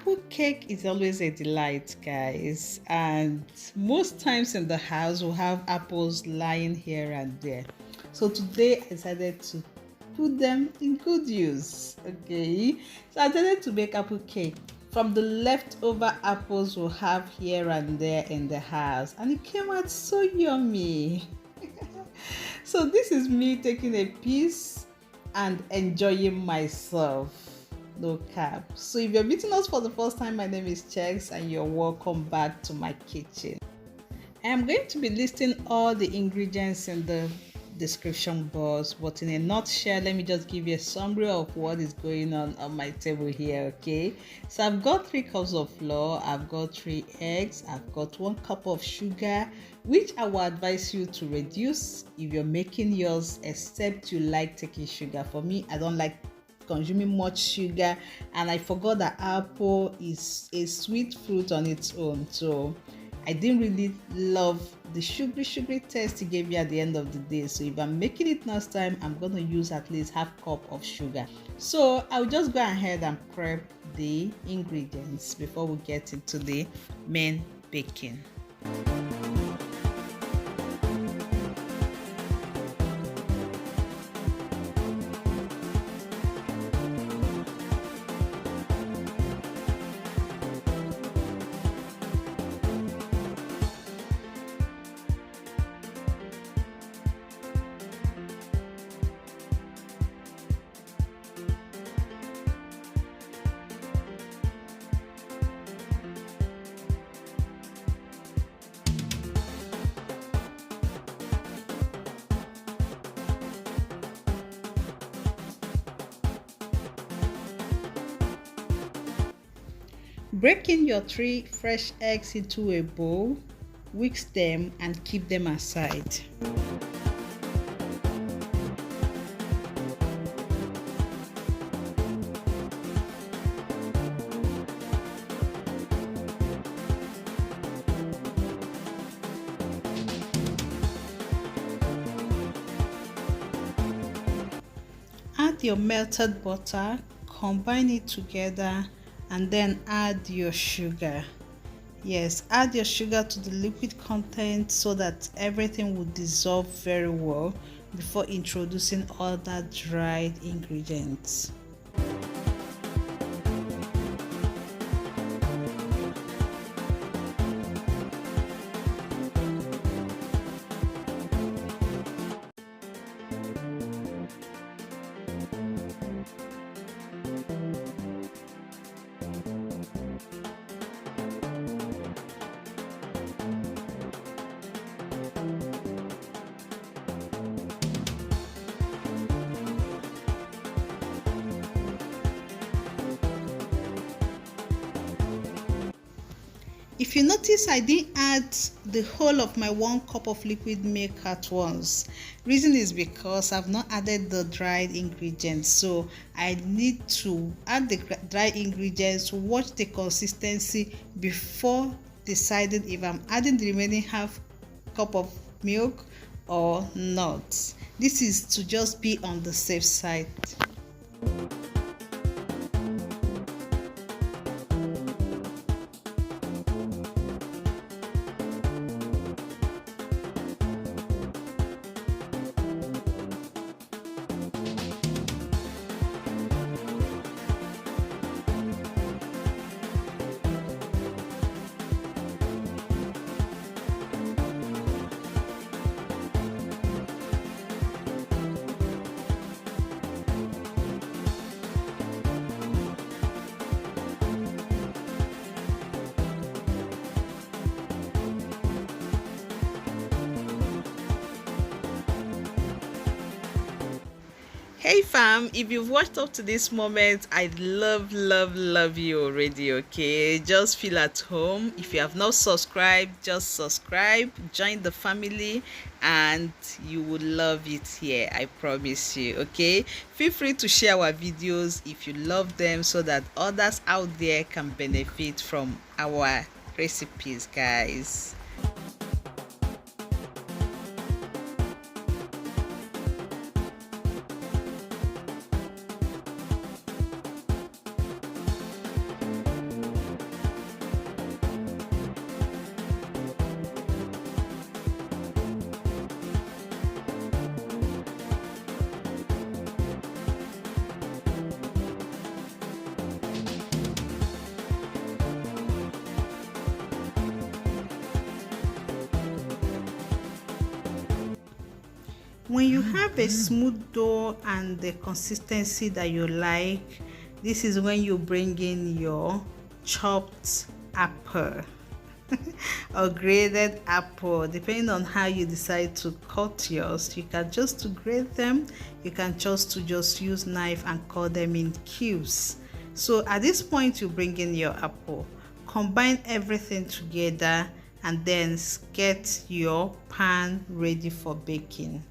Apple cake is always a delight, guys, and most times in the house we'll have apples lying here and there. So today I decided to put them in good use. Okay, so I decided to make apple cake from the leftover apples we'll have here and there in the house, and it came out so yummy. So this is me taking a piece and enjoying myself. No cap. So if you're meeting us for the first time, my name is Cheks and you're welcome back to my kitchen. I am going to be listing all the ingredients in the description box, but in a nutshell, let me just give you a summary of what is going on my table here. Okay, so I've got 3 cups of flour, I've got 3 eggs, I've got 1 cup of sugar, which I will advise you to reduce if you're making yours, except you like taking sugar. For me, I don't like consuming much sugar, and I forgot that apple is a sweet fruit on its own, so I didn't really love the sugary taste it gave me at the end of the day. So if I'm making it next time, I'm going to use at least half cup of sugar. So I'll just go ahead and prep the ingredients before we get into the main baking. Break in your 3 fresh eggs into a bowl, whisk them and keep them aside. Add your melted butter, combine it together, and then add your sugar. Yes, add your sugar to the liquid content so that everything will dissolve very well before introducing other dried ingredients. If you notice, I didn't add the whole of my 1 cup of liquid milk at once. Reason is because I've not added the dried ingredients, so I need to add the dried ingredients, watch the consistency before deciding if I'm adding the remaining half cup of milk or not. This is to just be on the safe side. Hey fam, if you've watched up to this moment, I love you already. Okay, just feel at home. If you have not subscribed, just subscribe, join the family, and you will love it here, I promise you. Okay, feel free to share our videos if you love them so that others out there can benefit from our recipes, guys. When you have a smooth dough and the consistency that you like, this is when you bring in your chopped apple or grated apple, depending on how you decide to cut yours. You can just to grate them, you can just use knife and cut them in cubes. So at this point, you bring in your apple, combine everything together, and then get your pan ready for baking.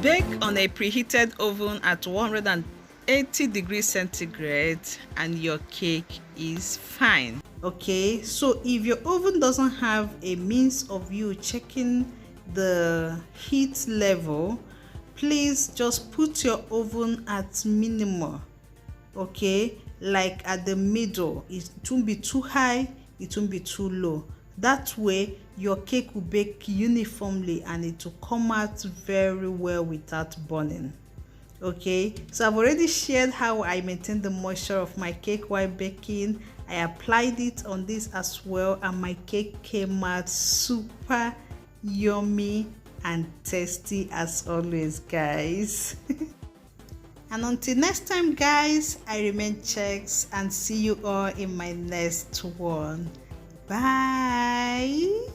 Bake on a preheated oven at 180 degrees centigrade and your cake is fine. Okay, so if your oven doesn't have a means of you checking the heat level, please just put your oven at minimal. Okay, like at the middle. It won't be too high, it won't be too low. That way your cake will bake uniformly and it will come out very well without burning. Okay, so I've already shared how I maintain the moisture of my cake while baking. I applied it on this as well, and my cake came out super yummy and tasty as always, guys. And until next time, guys, I remain Cheks and see you all in my next one. Bye.